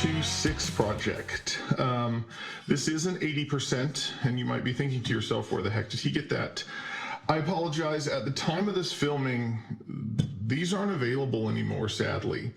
P226 project. This is an 80%, and you might be thinking to yourself, where the heck did he get that? I apologize, at the time of this filming, these aren't available anymore, sadly.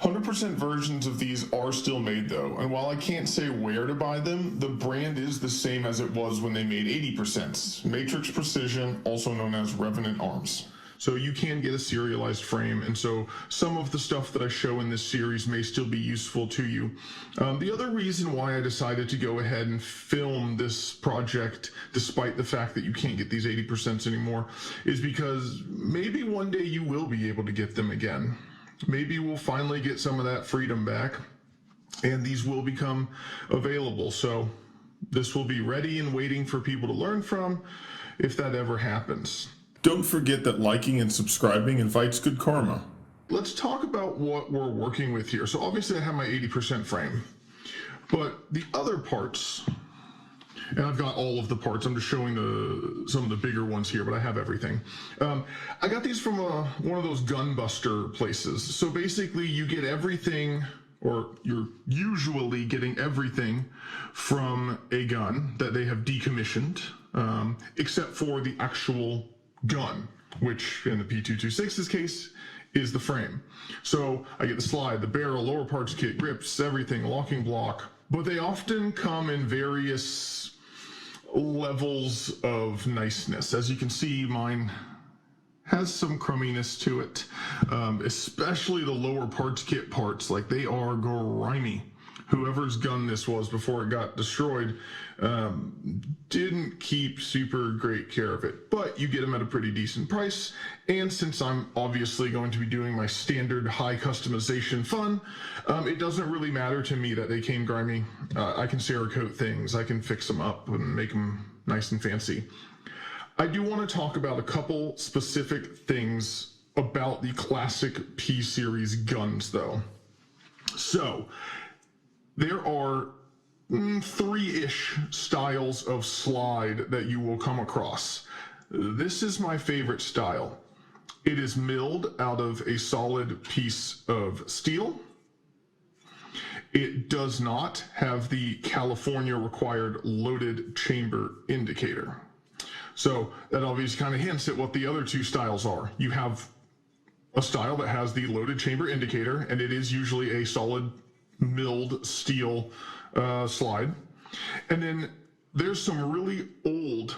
100% versions of these are still made though, and while I can't say where to buy them, the brand is the same as it was when they made 80%. Matrix Precision, also known as Revenant Arms. So you can get a serialized frame, and so some of the stuff that I show in this series may still be useful to you. The other reason why I decided to go ahead and film this project, despite the fact that you can't get these 80% anymore, is because maybe one day you will be able to get them again. Maybe we'll finally get some of that freedom back, and these will become available. So this will be ready and waiting for people to learn from if that ever happens. Don't forget that liking and subscribing invites good karma. Let's talk about what we're working with here. So obviously I have my 80% frame, but the other parts, and I've got all of the parts, I'm just showing some of the bigger ones here, but I have everything. I got these from one of those gunbuster places. So basically you get everything, or you're usually getting everything from a gun that they have decommissioned, except for the actual gun, which in the P226's case is the frame. So I get the slide, the barrel, lower parts kit, grips, everything, locking block, but they often come in various levels of niceness. As you can see, mine has some crumminess to it, especially the lower parts kit parts. Like, they are grimy. Whoever's gun this was before it got destroyed didn't keep super great care of it, but you get them at a pretty decent price. And since I'm obviously going to be doing my standard high customization fun, it doesn't really matter to me that they came grimy. I can Cerakote things, I can fix them up and make them nice and fancy. I do want to talk about a couple specific things about the classic P series guns though. So there are three-ish styles of slide that you will come across. This is my favorite style. It is milled out of a solid piece of steel. It does not have the California required loaded chamber indicator. So that obviously kind of hints at what the other two styles are. You have a style that has the loaded chamber indicator, and it is usually a solid milled steel slide. And then there's some really old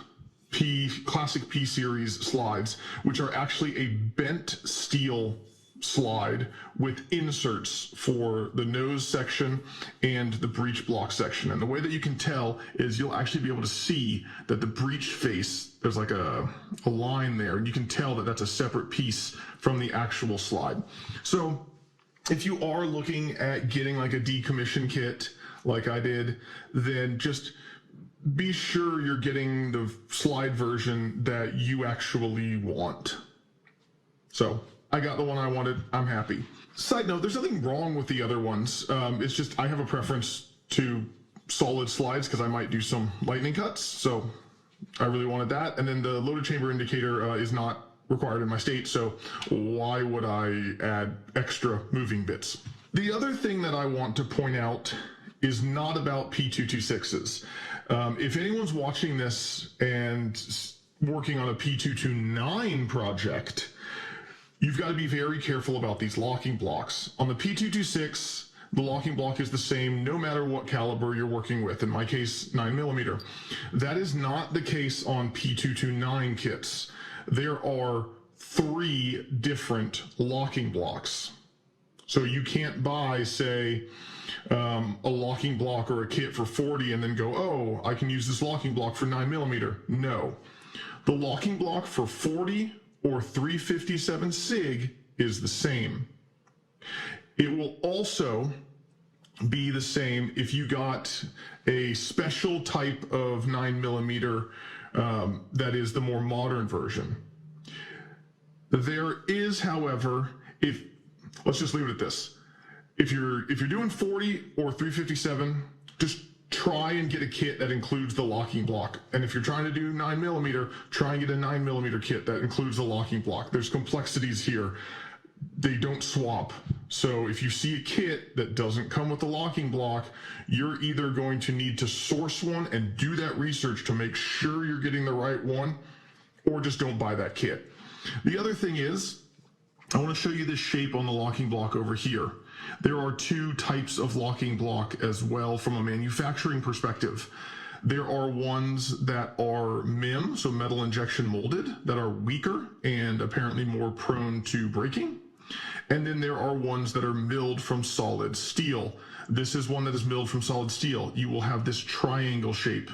classic P series slides, which are actually a bent steel slide with inserts for the nose section and the breech block section. And the way that you can tell is you'll actually be able to see that the breech face, there's like a line there, and you can tell that that's a separate piece from the actual slide. So if you are looking at getting like a decommission kit like I did, then just be sure you're getting the slide version that you actually want. So I got the one I wanted, I'm happy. Side note, there's nothing wrong with the other ones. It's just I have a preference to solid slides because I might do some lightning cuts, so I really wanted that. And then the loaded chamber indicator is not required in my state, so why would I add extra moving bits? The other thing that I want to point out is not about P226s. If anyone's watching this and working on a P229 project, you've got to be very careful about these locking blocks. On the P226, the locking block is the same no matter what caliber you're working with, in my case 9mm. That is not the case on P229 kits. There are 3 different locking blocks. So you can't buy, say, a locking block or a kit for 40 and then go, oh, I can use this locking block for 9mm. No. The locking block for 40 or 357 SIG is the same. It will also be the same if you got a special type of 9mm that is the more modern version. There is, however, let's just leave it at this. If you're doing 40 or 357, just try and get a kit that includes the locking block. And if you're trying to do 9mm, try and get a 9mm kit that includes the locking block. There's complexities here. They don't swap. So if you see a kit that doesn't come with a locking block, you're either going to need to source one and do that research to make sure you're getting the right one, or just don't buy that kit. The other thing is, I want to show you this shape on the locking block over here. There are two types of locking block as well from a manufacturing perspective. There are ones that are MIM, so metal injection molded, that are weaker and apparently more prone to breaking. And then there are ones that are milled from solid steel. This is one that is milled from solid steel. You will have this triangle shape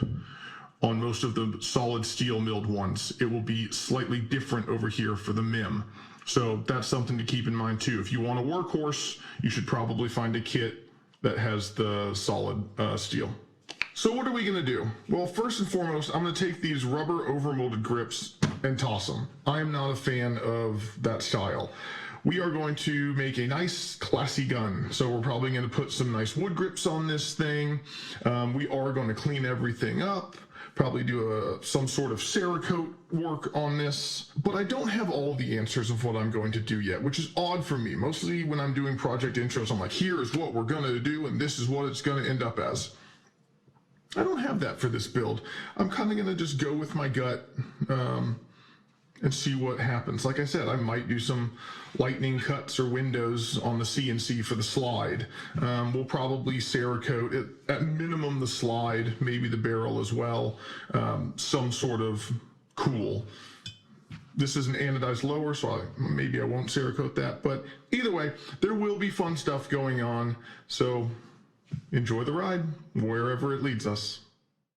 on most of the solid steel milled ones. It will be slightly different over here for the MIM. So that's something to keep in mind too. If you want a workhorse, you should probably find a kit that has the solid steel. So what are we gonna do? Well, first and foremost, I'm gonna take these rubber overmolded grips and toss them. I am not a fan of that style. We are going to make a nice classy gun. So we're probably going to put some nice wood grips on this thing. We are going to clean everything up, probably do some sort of Cerakote work on this, but I don't have all the answers of what I'm going to do yet, which is odd for me. Mostly when I'm doing project intros, I'm like, here is what we're going to do, and this is what it's going to end up as. I don't have that for this build. I'm kind of going to just go with my gut and see what happens. Like I said, I might do some lightning cuts or windows on the CNC for the slide. We'll probably Cerakote it, at minimum the slide, maybe the barrel as well, some sort of cool. This is an anodized lower, so maybe I won't Cerakote that, but either way, there will be fun stuff going on, so enjoy the ride, wherever it leads us.